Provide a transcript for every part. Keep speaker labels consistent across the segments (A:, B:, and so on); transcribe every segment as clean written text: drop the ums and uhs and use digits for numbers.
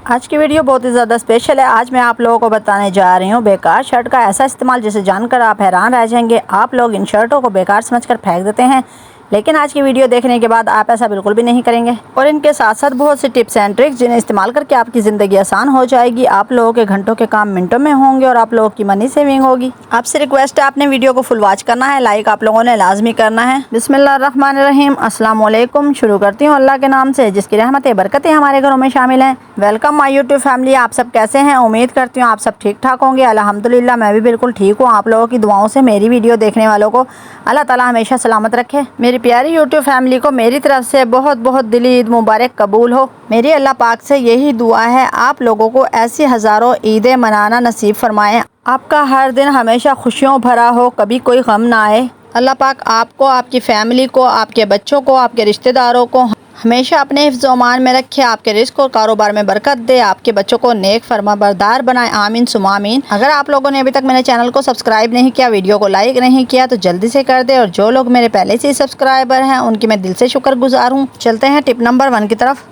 A: आज की वीडियो बहुत ही ज़्यादा स्पेशल है। आज मैं आप लोगों को बताने जा रही हूँ बेकार शर्ट का ऐसा इस्तेमाल जिसे जानकर आप हैरान रह जाएंगे। आप लोग इन शर्टों को बेकार समझकर फेंक देते हैं, लेकिन आज की वीडियो देखने के बाद आप ऐसा बिल्कुल भी नहीं करेंगे। और इनके साथ साथ बहुत सी टिप्स एंड ट्रिक्स जिन्हें इस्तेमाल करके आपकी ज़िंदगी आसान हो जाएगी। आप लोगों के घंटों के काम मिनटों में होंगे और आप लोगों की मनी सेविंग होगी। आपसे रिक्वेस्ट है, आपने वीडियो को फुल वॉच करना है, लाइक आप लोगों ने लाजमी करना है। बिस्मिल्लाहिर्रहमानिर्रहीम, अस्सलाम वालेकुम। शुरू करती हूँ अल्लाह के नाम से जिसकी रहमतें बरकतें हमारे घरों में शामिल हैं। Welcome my YouTube family. आप सब कैसे हैं? उम्मीद करती हूँ आप सब ठीक ठाक होंगे। अल्हम्दुलिल्लाह मैं भी बिल्कुल ठीक हूँ। आप लोगों की दुआओं से मेरी वीडियो देखने वालों को अल्लाह ताला हमेशा सलामत रखे। मेरी प्यारी यूट्यूब फैमिली को मेरी तरफ से बहुत बहुत दिली ईद मुबारक कबूल हो। मेरी अल्लाह पाक से यही दुआ है आप लोगों को ऐसी हज़ारों ईदें मनाना नसीब फरमाएं। आपका हर दिन हमेशा खुशियों भरा हो, कभी कोई गम ना आए। अल्लाह पाक आपको, आपकी फैमिली को, आपके बच्चों को, आपके रिश्तेदारों को हमेशा अपने हिफ्ज़-ओ-अमान में रखे। आपके रिस्क और कारोबार में बरकत दे। आपके बच्चों को नेक फरमाबरदार बनाए। आमीन सुम्मा आमीन। अगर आप लोगों ने अभी तक मेरे चैनल को सब्सक्राइब नहीं किया, वीडियो को लाइक नहीं किया, तो जल्दी से कर दे। और जो लोग मेरे पहले से ही सब्सक्राइबर हैं उनकी मैं दिल से शुक्रगुजार हूँ। चलते हैं टिप नंबर 1 की तरफ।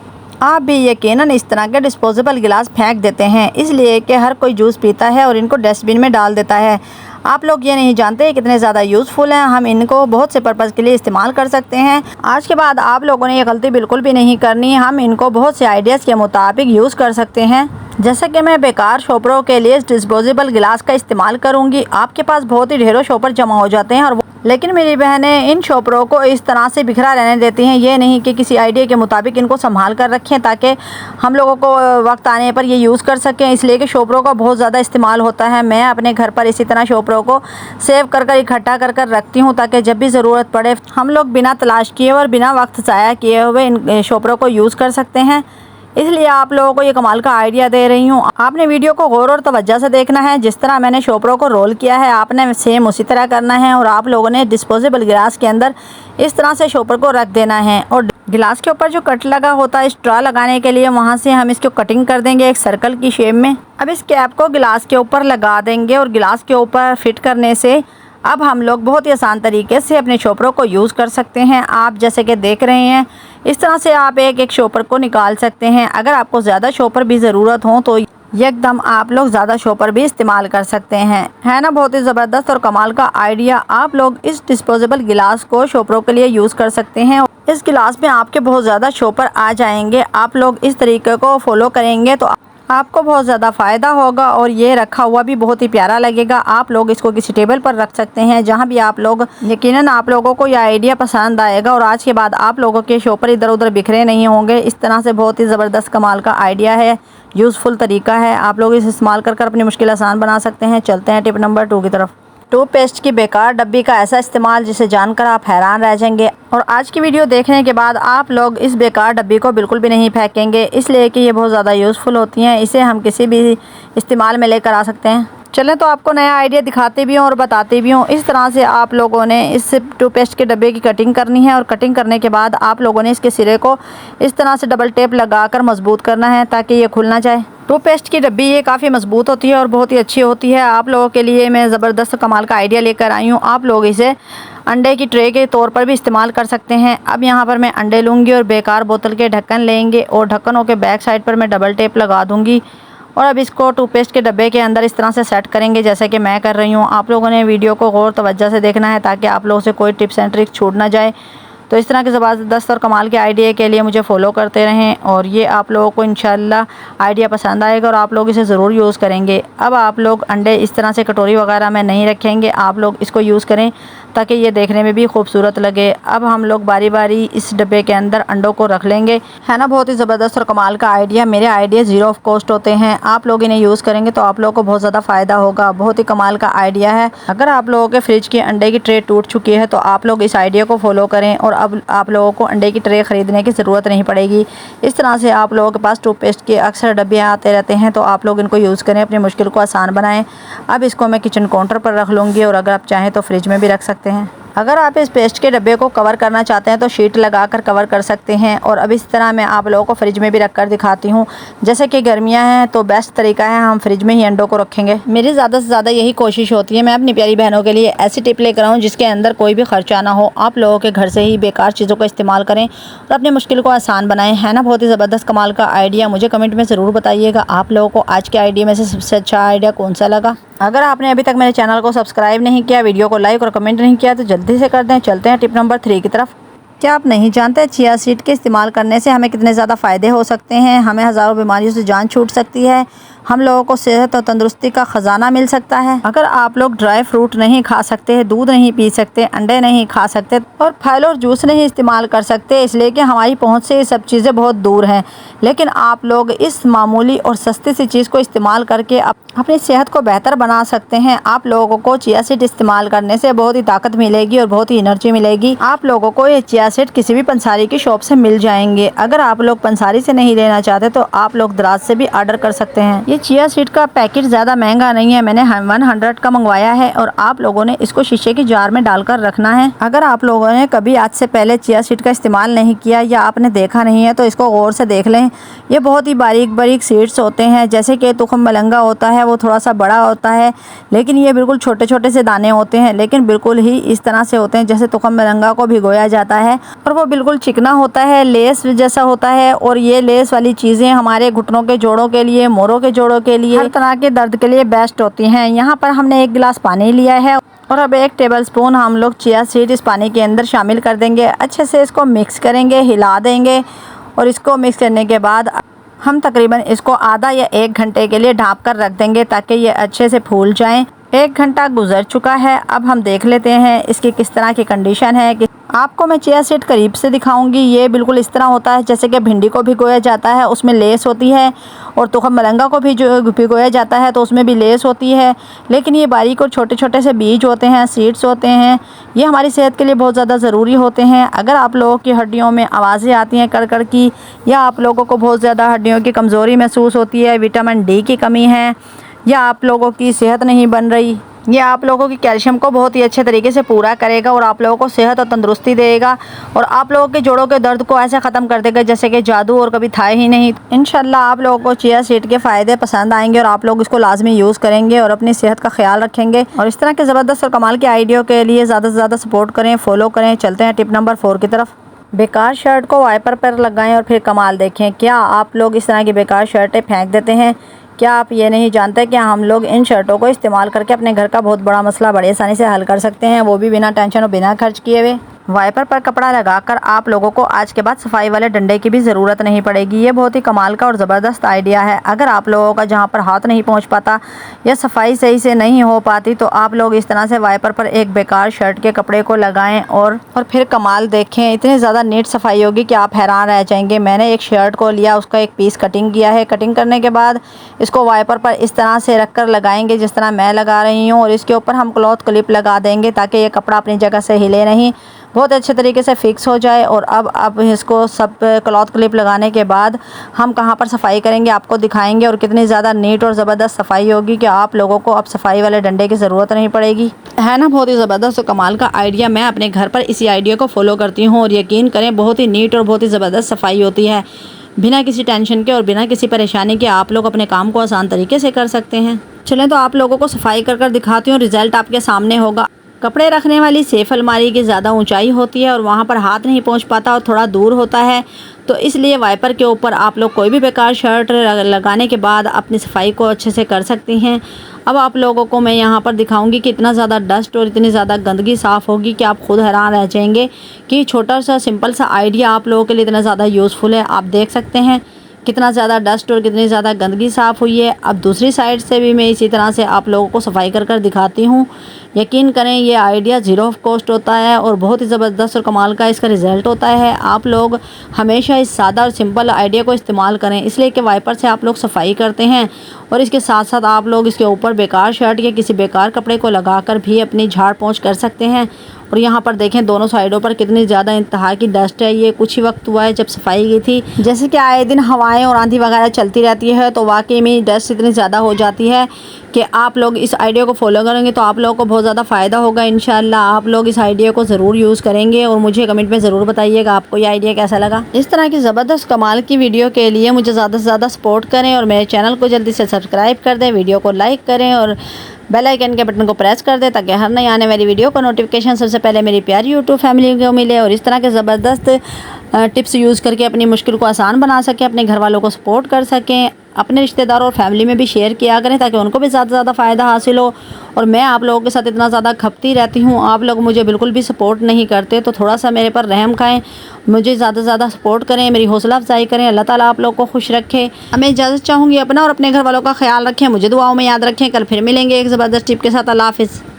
A: आप भी यकीनन इस तरह के डिस्पोजेबल गिलास फेंक देते हैं, इसलिए कि हर कोई जूस पीता है और इनको डस्टबिन में डाल देता है। आप लोग ये नहीं जानते कितने ज़्यादा यूज़फुल हैं। हम इनको बहुत से पर्पज़ के लिए इस्तेमाल कर सकते हैं। आज के बाद आप लोगों ने ये गलती बिल्कुल भी नहीं करनी। हम इनको बहुत से आइडियाज़ के मुताबिक यूज़ कर सकते हैं। जैसे कि मैं बेकार शॉपरों के लिए डिस्पोजेबल गिलास का इस्तेमाल करूँगी। आपके पास बहुत ही ढेरों शॉपर जमा हो जाते हैं और लेकिन मेरी बहनें इन शॉपरों को इस तरह से बिखरा रहने देती हैं। ये नहीं कि किसी आइडिया के मुताबिक इनको संभाल कर रखें ताकि हम लोगों को वक्त आने पर ये यूज़ कर सकें। इसलिए कि शॉपरों का बहुत ज़्यादा इस्तेमाल होता है। मैं अपने घर पर इसी तरह शॉपरों को सेव कर इकट्ठा कर रखती हूँ ताकि जब भी ज़रूरत पड़े हम लोग बिना तलाश किए और बिना वक्त ज़ाया किए हुए इन शॉपरों को यूज़ कर सकते हैं। इसलिए आप लोगों को ये कमाल का आइडिया दे रही हूँ। आपने वीडियो को गौर और तवज्जो से देखना है। जिस तरह मैंने शॉपरों को रोल किया है आपने सेम उसी तरह करना है और आप लोगों ने डिस्पोजेबल गिलास के अंदर इस तरह से शॉपर को रख देना है। और गिलास के ऊपर जो कट लगा होता है स्ट्रॉ लगाने के लिए, वहाँ से हम इसको कटिंग कर देंगे एक सर्कल की शेप में। अब इस कैप को गिलास के ऊपर लगा देंगे और गिलास के ऊपर फिट करने से अब हम लोग बहुत ही आसान तरीके से अपने शॉपरों को यूज़ कर सकते हैं। आप जैसे कि देख रहे हैं इस तरह से आप एक एक शॉपर को निकाल सकते हैं। अगर आपको ज़्यादा शॉपर भी ज़रूरत हो तो एकदम आप लोग ज़्यादा शॉपर भी इस्तेमाल कर सकते हैं। है ना बहुत ही ज़बरदस्त और कमाल का आइडिया। आप लोग इस डिस्पोजेबल गिलास को शॉपरों के लिए यूज़ कर सकते हैं। इस गिलास में आपके बहुत ज़्यादा शॉपर आ जाएंगे। आप लोग इस तरीके को फॉलो करेंगे तो आपको बहुत ज़्यादा फ़ायदा होगा और ये रखा हुआ भी बहुत ही प्यारा लगेगा। आप लोग इसको किसी टेबल पर रख सकते हैं जहाँ भी आप लोग, यकीनन आप लोगों को यह आइडिया पसंद आएगा और आज के बाद आप लोगों के शॉपर इधर उधर बिखरे नहीं होंगे। इस तरह से बहुत ही ज़बरदस्त कमाल का आइडिया है, यूज़फुल तरीका है। आप लोग इसे इस्तेमाल कर अपनी मुश्किल आसान बना सकते हैं। चलते हैं टिप नंबर 2 की तरफ। टूथपेस्ट की बेकार डब्बी का ऐसा इस्तेमाल जिसे जानकर आप हैरान रह जाएंगे। और आज की वीडियो देखने के बाद आप लोग इस बेकार डब्बी को बिल्कुल भी नहीं फेंकेंगे, इसलिए कि ये बहुत ज़्यादा यूज़फुल होती हैं। इसे हम किसी भी इस्तेमाल में लेकर आ सकते हैं। चलें तो आपको नया आइडिया दिखाते भी हूँ और बताते भी हूँ। इस तरह से आप लोगों ने इस टूथपेस्ट के डब्बे की कटिंग करनी है और कटिंग करने के बाद आप लोगों ने इसके सिरे को इस तरह से डबल टेप लगाकर मजबूत करना है ताकि ये खुल ना जाए। टूथपेस्ट की डब्बी ये काफ़ी मजबूत होती है और बहुत ही अच्छी होती है। आप लोगों के लिए मैं ज़बरदस्त कमाल का आइडिया लेकर आई हूँ। आप लोग इसे अंडे की ट्रे के तौर पर भी इस्तेमाल कर सकते हैं। अब यहाँ पर मैं अंडे लूँगी और बेकार बोतल के ढक्कन लेंगे और ढक्कनों के बैक साइड पर मैं डबल टेप लगा दूँगी और अब इसको टूथपेस्ट के डब्बे के अंदर इस तरह से सेट करेंगे जैसे कि मैं कर रही हूँ। आप लोगों ने वीडियो को गौर तवज्जो से देखना है ताकि आप लोगों से कोई टिप्स एंड ट्रिक्स छूट ना जाए। तो इस तरह के ज़बरदस्त और कमाल के आइडिया के लिए मुझे फॉलो करते रहें और ये आप लोगों को इंशाल्लाह आइडिया पसंद आएगा और आप लोग इसे ज़रूर यूज़ करेंगे। अब आप लोग अंडे इस तरह से कटोरी वगैरह में नहीं रखेंगे, आप लोग इसको यूज़ करें ताकि ये देखने में भी खूबसूरत लगे। अब हम लोग बारी बारी इस डब्बे के अंदर अंडों को रख लेंगे। है ना बहुत ही ज़बरदस्त और कमाल का आइडिया। मेरे आइडिया 0 ऑफ कॉस्ट होते हैं। आप लोग इन्हें यूज़ करेंगे तो आप लोगों को बहुत ज़्यादा फ़ायदा होगा। बहुत ही कमाल का आइडिया है। अगर आप लोगों के फ्रिज की अंडे की ट्रे टूट चुकी है तो आप लोग इस आइडिया को फॉलो करें और अब आप लोगों को अंडे की ट्रे ख़रीदने की ज़रूरत नहीं पड़ेगी। इस तरह से आप लोगों के पास टूथपेस्ट के अक्सर डब्बे आते रहते हैं तो आप लोग इनको यूज़ करें, अपनी मुश्किल को आसान बनाएं। अब इसको मैं किचन काउंटर पर रख लूँगी और अगर आप चाहें तो फ्रिज में भी रख सकते हैं। अगर आप इस पेस्ट के डब्बे को कवर करना चाहते हैं तो शीट लगाकर कवर कर सकते हैं। और अब इस तरह मैं आप लोगों को फ्रिज में भी रख कर दिखाती हूँ। जैसे कि गर्मियाँ हैं तो बेस्ट तरीका है हम फ्रिज में ही अंडों को रखेंगे। मेरी ज़्यादा से ज़्यादा यही कोशिश होती है मैं अपनी प्यारी बहनों के लिए ऐसी टिप लेकर आऊँ जिसके अंदर कोई भी खर्चा ना हो। आप लोगों के घर से ही बेकार चीज़ों का इस्तेमाल करें और अपनी मुश्किल को आसान बनाएं। है ना बहुत ही ज़बरदस्त कमाल का आइडिया। मुझे कमेंट में ज़रूर बताइएगा आप लोगों को आज के आइडिया में से सबसे अच्छा आइडिया कौन सा लगा। अगर आपने अभी तक मेरे चैनल को सब्सक्राइब नहीं किया, वीडियो को लाइक और कमेंट नहीं किया तो जल्दी से कर दें। चलते हैं टिप नंबर 3 की तरफ। क्या आप नहीं जानते चिया सीड के इस्तेमाल करने से हमें कितने ज़्यादा फ़ायदे हो सकते हैं। हमें हज़ारों बीमारियों से जान छूट सकती है। हम लोगों को सेहत और तंदुरुस्ती का ख़जाना मिल सकता है। अगर आप लोग ड्राई फ्रूट नहीं खा सकते, दूध नहीं पी सकते, अंडे नहीं खा सकते और फल और जूस नहीं इस्तेमाल कर सकते इसलिए कि हमारी पहुंच से ये सब चीज़ें बहुत दूर हैं, लेकिन आप लोग इस मामूली और सस्ती सी चीज़ को इस्तेमाल करके अपनी सेहत को बेहतर बना सकते हैं। आप लोगों को चिया सीड इस्तेमाल करने से बहुत ही ताकत मिलेगी और बहुत ही एनर्जी मिलेगी। आप लोगों को ये चिया सीड किसी भी पंसारी की शॉप से मिल जाएंगे। अगर आप लोग पंसारी से नहीं लेना चाहते तो आप लोग दराज से भी ऑर्डर कर सकते हैं। ये चिया सीड का पैकेट ज़्यादा महंगा नहीं है, मैंने 100 का मंगवाया है और आप लोगों ने इसको शीशे की जार में डालकर रखना है। अगर आप लोगों ने कभी आज से पहले चिया सीड का इस्तेमाल नहीं किया या आपने देखा नहीं है तो इसको गौर से देख लें। ये बहुत ही बारीक बारीक सीड्स होते हैं। जैसे कि तुखम मलंगा होता है वो थोड़ा सा बड़ा होता है, लेकिन ये बिल्कुल छोटे छोटे से दाने होते हैं, लेकिन बिल्कुल ही इस तरह से होते हैं जैसे तुखम मलंगा को भिगोया जाता है और वो बिल्कुल चिकना होता है, लेस जैसा होता है। और ये लेस वाली चीज़ें हमारे घुटनों के जोड़ों के लिए, मोरों के जोड़ों के लिए, हर तरह के दर्द के लिए बेस्ट होती हैं। यहाँ पर हमने 1 गिलास पानी लिया है और अब 1 टेबलस्पून हम लोग चिया सीड इस पानी के अंदर शामिल कर देंगे। अच्छे से इसको मिक्स करेंगे, हिला देंगे और इसको मिक्स करने के बाद हम तकरीबन इसको आधा या 1 घंटे के लिए ढाँप कर रख देंगे ताकि ये अच्छे से फूल जाएं। 1 घंटा गुजर चुका है। अब हम देख लेते हैं इसकी किस तरह की कंडीशन है। कि आपको मैं चिया सीड करीब से दिखाऊंगी। ये बिल्कुल इस तरह होता है जैसे कि भिंडी को भिगोया जाता है, उसमें लेस होती है, और तुखम मलंगा को भी जो भिगोया जाता है तो उसमें भी लेस होती है, लेकिन ये बारीक और छोटे छोटे से बीज होते हैं, सीड्स होते हैं। ये हमारी सेहत के लिए बहुत ज़्यादा ज़रूरी होते हैं। अगर आप लोगों की हड्डियों में आवाज़ें आती हैं कड़ की, या आप लोगों को बहुत ज़्यादा हड्डियों की कमज़ोरी महसूस होती है, विटामिन डी की कमी है, या आप लोगों की सेहत नहीं बन रही, ये आप लोगों की कैल्शियम को बहुत ही अच्छे तरीके से पूरा करेगा और आप लोगों को सेहत और तंदुरुस्ती देगा और आप लोगों के जोड़ों के दर्द को ऐसे ख़त्म कर देगा जैसे कि जादू और कभी था ही नहीं। इंशाल्लाह आप लोगों को चिया सीड के फ़ायदे पसंद आएंगे और आप लोग इसको लाजमी यूज़ करेंगे और अपनी सेहत का ख्याल रखेंगे। और इस तरह के ज़बरदस्त और कमाल के आइडिया के लिए ज़्यादा से ज़्यादा सपोर्ट करें, फॉलो करें। चलते हैं टिप नंबर 4 की तरफ। बेकार शर्ट को वाइपर पर लगाएं और फिर कमाल देखें। क्या आप लोग इस तरह की बेकार शर्टें फेंक देते हैं? क्या आप ये नहीं जानते कि हम लोग इन शर्टों को इस्तेमाल करके अपने घर का बहुत बड़ा मसला बड़ी आसानी से हल कर सकते हैं, वो भी बिना टेंशन और बिना खर्च किए हुए। वाइपर पर कपड़ा लगाकर आप लोगों को आज के बाद सफाई वाले डंडे की भी ज़रूरत नहीं पड़ेगी। ये बहुत ही कमाल का और ज़बरदस्त आइडिया है। अगर आप लोगों का जहाँ पर हाथ नहीं पहुँच पाता या सफाई सही से नहीं हो पाती तो आप लोग इस तरह से वाइपर पर एक बेकार शर्ट के कपड़े को लगाएं और फिर कमाल देखें। इतनी ज़्यादा नीट सफाई होगी कि आप हैरान रह जाएंगे। मैंने एक शर्ट को लिया, उसका एक पीस कटिंग किया है। कटिंग करने के बाद इसको वाइपर पर इस तरह से रख कर लगाएंगे जिस तरह मैं लगा रही हूँ, और इसके ऊपर हम क्लॉथ क्लिप लगा देंगे ताकि ये कपड़ा अपनी जगह से हिले नहीं, बहुत अच्छे तरीके से फिक्स हो जाए। और अब इसको सब क्लॉथ क्लिप लगाने के बाद हम कहाँ पर सफाई करेंगे आपको दिखाएंगे और कितनी ज़्यादा नीट और ज़बरदस्त सफाई होगी कि आप लोगों को अब सफाई वाले डंडे की ज़रूरत नहीं पड़ेगी। है ना बहुत ही ज़बरदस्त और कमाल का आइडिया। मैं अपने घर पर इसी आइडिया को फॉलो करती हूँ और यकीन करें बहुत ही नीट और बहुत ही ज़बरदस्त सफाई होती है। बिना किसी टेंशन के और बिना किसी परेशानी के आप लोग अपने काम को आसान तरीके से कर सकते हैं। चलें तो आप लोगों को सफाई कर दिखाती हूँ, रिज़ल्ट आपके सामने होगा। कपड़े रखने वाली सेफ अलमारी की ज़्यादा ऊंचाई होती है और वहाँ पर हाथ नहीं पहुँच पाता और थोड़ा दूर होता है, तो इसलिए वाइपर के ऊपर आप लोग कोई भी बेकार शर्ट लगाने के बाद अपनी सफाई को अच्छे से कर सकती हैं। अब आप लोगों को मैं यहाँ पर दिखाऊंगी कि इतना ज़्यादा डस्ट और इतनी ज़्यादा गंदगी साफ़ होगी कि आप खुद हैरान रह जाएंगे कि छोटा सा सिंपल सा आइडिया आप लोगों के लिए इतना ज़्यादा यूज़फुल है। आप देख सकते हैं कितना ज़्यादा डस्ट और कितनी ज़्यादा गंदगी साफ़ हुई है। अब दूसरी साइड से भी मैं इसी तरह से आप लोगों को सफाई कर दिखाती हूँ। यकीन करें ये आइडिया ज़ीरो ऑफ कॉस्ट होता है और बहुत ही ज़बरदस्त और कमाल का इसका रिज़ल्ट होता है। आप लोग हमेशा इस सादा और सिंपल आइडिया को इस्तेमाल करें, इसलिए कि वाइपर से आप लोग सफाई करते हैं और इसके साथ साथ आप लोग इसके ऊपर बेकार शर्ट या किसी बेकार कपड़े को लगाकर भी अपनी झाड़ पोंछ कर सकते हैं। और यहाँ पर देखें दोनों साइडों पर कितनी ज़्यादा इंतहा की डस्ट है। ये कुछ ही वक्त हुआ है जब सफाई की थी। जैसे कि आए दिन हवाएं और आंधी वगैरह चलती रहती है तो वाकई में डस्ट इतनी ज़्यादा हो जाती है कि आप लोग इस आइडिया को फॉलो करेंगे तो आप लोगों को बहुत ज़्यादा फ़ायदा होगा इंशाल्लाह। आप लोग इस आइडिया को ज़रूर यूज़ करेंगे और मुझे कमेंट में ज़रूर बताइएगा आपको ये आइडिया कैसा लगा। इस तरह की ज़बरदस्त कमाल की वीडियो के लिए मुझे ज़्यादा से ज़्यादा सपोर्ट करें और मेरे चैनल को जल्दी से सब्सक्राइब कर दें, वीडियो को लाइक करें और बेल आइकन के बटन को प्रेस कर दें ताकि हर नई आने वाली वीडियो का नोटिफिकेशन सबसे पहले मेरी प्यारी यूट्यूब फैमिली को मिले और इस तरह के ज़बरदस्त टिप्स यूज़ करके अपनी मुश्किल को आसान बना सकें, अपने घर वालों को सपोर्ट कर सकें, अपने रिश्तेदारों और फैमिली में भी शेयर किया करें ताकि उनको भी ज़्यादा से ज़्यादा फ़ायदा हासिल हो। और मैं आप लोगों के साथ इतना ज़्यादा खपती रहती हूँ, आप लोग मुझे बिल्कुल भी सपोर्ट नहीं करते, तो थोड़ा सा मेरे पर रहम खाएं, मुझे ज़्यादा से ज़्यादा सपोर्ट करें, मेरी हौसला अफजाई करें। अल्लाह ताला आप लोग को खुश रखे। मैं इजाज़त चाहूँगी, अपना और अपने घर वालों का ख्याल रखें, मुझे दुआओं में याद रखें। कल फिर मिलेंगे एक ज़बरदस्त टिप के साथ। अल्लाह हाफ़िज़।